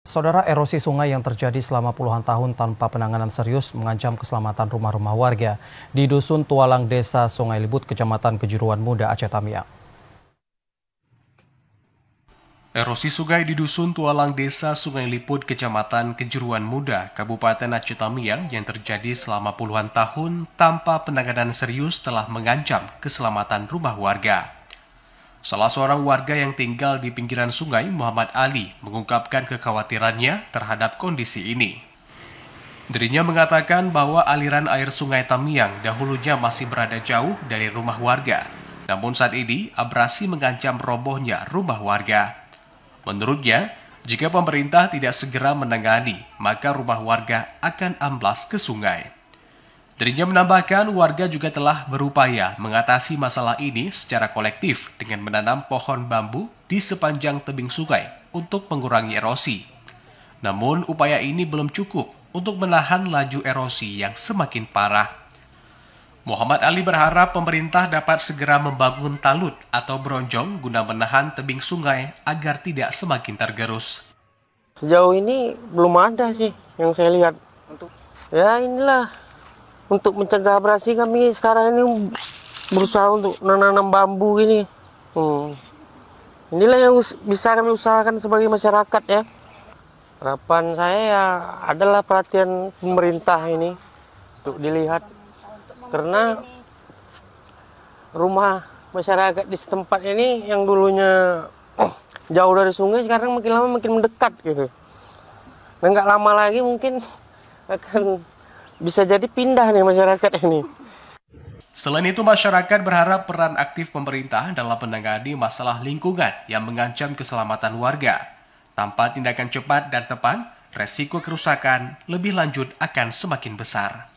Saudara, erosi sungai yang terjadi selama puluhan tahun tanpa penanganan serius mengancam keselamatan rumah-rumah warga di Dusun Tualang, Desa Sungai Libut, Kecamatan Kejuruan Muda, Aceh Tamiang. Erosi sungai di Dusun Tualang, Desa Sungai Liput, Kecamatan Kejuruan Muda, Kabupaten Aceh Tamiang yang terjadi selama puluhan tahun tanpa penanganan serius telah mengancam keselamatan rumah warga. Salah seorang warga yang tinggal di pinggiran sungai, Muhammad Ali, mengungkapkan kekhawatirannya terhadap kondisi ini. Dirinya mengatakan bahwa aliran air sungai Tamiang dahulunya masih berada jauh dari rumah warga. Namun saat ini, abrasi mengancam robohnya rumah warga. Menurutnya, jika pemerintah tidak segera menangani, maka rumah warga akan amblas ke sungai. Dirinya menambahkan warga juga telah berupaya mengatasi masalah ini secara kolektif dengan menanam pohon bambu di sepanjang tebing sungai untuk mengurangi erosi. Namun upaya ini belum cukup untuk menahan laju erosi yang semakin parah. Muhammad Ali berharap pemerintah dapat segera membangun talut atau bronjong guna menahan tebing sungai agar tidak semakin tergerus. Sejauh ini belum ada sih yang saya lihat. Ya inilah, untuk mencegah abrasi kami sekarang ini berusaha untuk menanam bambu ini. Inilah yang bisa kami usahakan sebagai masyarakat ya. Harapan saya ya adalah perhatian pemerintah ini untuk dilihat. Karena rumah masyarakat di setempat ini yang dulunya jauh dari sungai sekarang makin lama makin mendekat gitu. Dan nggak lama lagi mungkin akan bisa jadi pindah nih masyarakat ini. Selain itu, masyarakat berharap peran aktif pemerintah dalam menangani masalah lingkungan yang mengancam keselamatan warga. Tanpa tindakan cepat dan tepat, resiko kerusakan lebih lanjut akan semakin besar.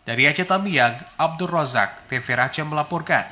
Dari Aceh Tamiang, Abdul Razak, TV Aceh melaporkan.